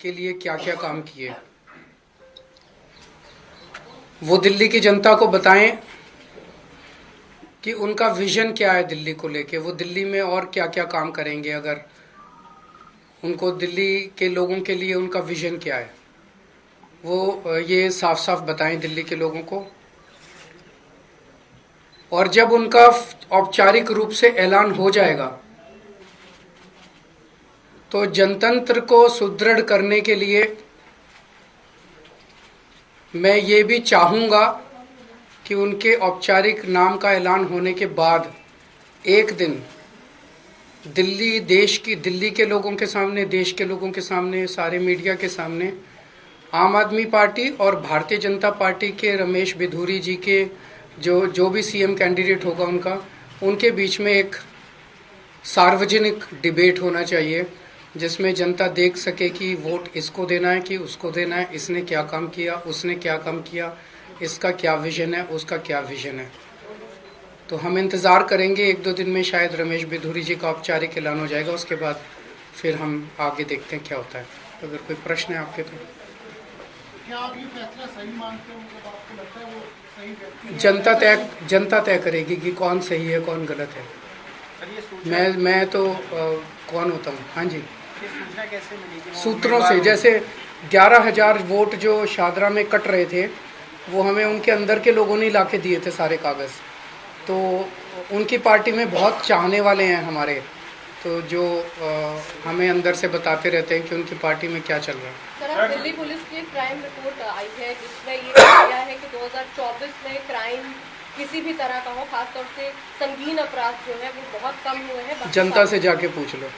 के लिए क्या क्या काम किए, वो दिल्ली की जनता को बताएं कि उनका विजन क्या है दिल्ली को लेके, वो दिल्ली में और क्या क्या काम करेंगे। अगर उनको दिल्ली के लोगों के लिए उनका विजन क्या है, वो ये साफ साफ बताएं दिल्ली के लोगों को। और जब उनका औपचारिक रूप से ऐलान हो जाएगा तो जनतंत्र को सुदृढ़ करने के लिए मैं ये भी चाहूँगा कि उनके औपचारिक नाम का ऐलान होने के बाद एक दिन दिल्ली के लोगों के सामने, देश के लोगों के सामने, सारे मीडिया के सामने आम आदमी पार्टी और भारतीय जनता पार्टी के रमेश बिधूरी जी के जो भी सीएम कैंडिडेट होगा उनके बीच में एक सार्वजनिक डिबेट होना चाहिए, जिसमें जनता देख सके कि वोट इसको देना है कि उसको देना है, इसने क्या काम किया, उसने क्या काम किया, इसका क्या विजन है, उसका क्या विजन है। तो हम इंतज़ार करेंगे, 1-2 दिन में शायद रमेश बिधूरी जी का औपचारिक ऐलान हो जाएगा, उसके बाद फिर हम आगे देखते हैं क्या होता है। अगर कोई प्रश्न है आपके तो। क्या आप ये फैसला सही मानते हो? मतलब आपको लगता है वो सही व्यक्ति है? जनता तय करेगी कि कौन सही है कौन गलत है। मैं तो कौन होता हूँ। हाँ जी, सूचना कैसे मिलेगी? सूत्रों से, जैसे 11,000 वोट जो शादरा में कट रहे थे वो हमें उनके अंदर के लोगों ने ला के दिए थे सारे कागज़। तो उनकी पार्टी में बहुत चाहने वाले हैं हमारे, तो जो हमें अंदर से बताते रहते हैं कि उनकी पार्टी में क्या चल रहा है। सर, अब दिल्ली पुलिस की एक क्राइम रिपोर्ट आई है जिसमें ये कहा गया है कि 2024 में क्राइम किसी भी तरह का हो, खासतौर से संगीन अपराध जो है वो बहुत कम हुए हैं। जनता से जाके पूछ लो,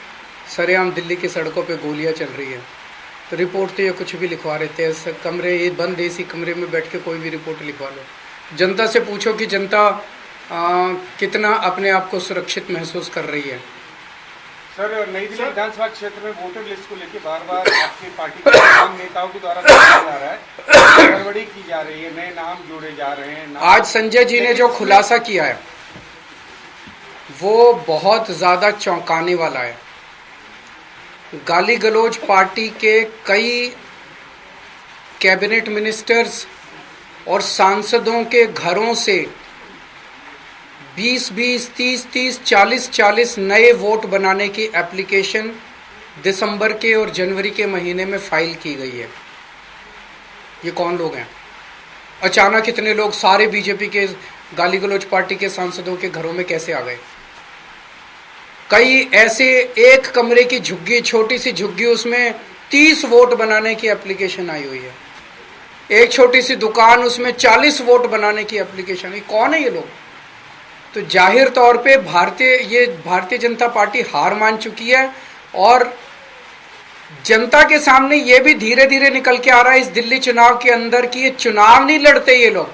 सरेआम दिल्ली की सड़कों पे गोलियां चल रही है, तो रिपोर्ट तो ये कुछ भी लिखवा रहे थे। कमरे ये बंद एसी कमरे में बैठ के कोई भी रिपोर्ट लिखवा लो। जनता से पूछो कि जनता कितना अपने आप को सुरक्षित महसूस कर रही है। सर, नई दिल्ली विधानसभा क्षेत्र में वोटर लिस्ट को लेकर बार बार आपकी पार्टी के तमाम नेताओं के द्वारा बताया जा रहा है, गड़बड़ी की जा रही है, नए नाम जोड़े जा रहे हैं। आज संजय जी ने जो खुलासा किया है वो बहुत ज़्यादा चौंकाने वाला है। गाली गलौज पार्टी के कई कैबिनेट मिनिस्टर्स और सांसदों के घरों से 20-20, 30-30, 40-40 नए वोट बनाने की एप्लीकेशन दिसंबर के और जनवरी के महीने में फाइल की गई है। ये कौन लोग हैं? अचानक इतने लोग सारे बीजेपी के गाली गलौज पार्टी के सांसदों के घरों में कैसे आ गए? कई ऐसे एक कमरे की झुग्गी, छोटी सी झुग्गी, उसमें 30 वोट बनाने की एप्लीकेशन आई हुई है। एक छोटी सी दुकान, उसमें 40 वोट बनाने की एप्लीकेशन है। कौन है ये लोग? तो जाहिर तौर पे भारतीय जनता पार्टी हार मान चुकी है और जनता के सामने ये भी धीरे धीरे निकल के आ रहा है इस दिल्ली चुनाव के अंदर कि ये चुनाव नहीं लड़ते, ये लोग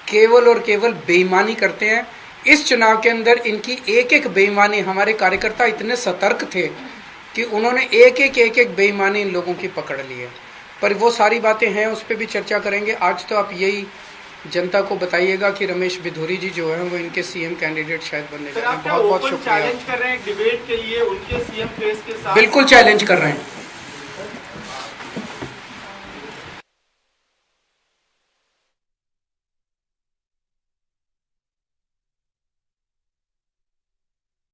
केवल और केवल बेईमानी करते हैं। इस चुनाव के अंदर इनकी एक एक बेईमानी, हमारे कार्यकर्ता इतने सतर्क थे कि उन्होंने एक एक बेईमानी इन लोगों की पकड़ ली है। पर वो सारी बातें हैं, उस पर भी चर्चा करेंगे। आज तो आप यही जनता को बताइएगा कि रमेश बिधूरी जी जो है वो इनके सीएम कैंडिडेट शायद बनने जा रहे हैं। बहुत बहुत शुक्रिया। चैलेंज कर रहे हैं डिबेट के लिए उनके सीएम फेस के साथ? बिल्कुल चैलेंज कर रहे हैं।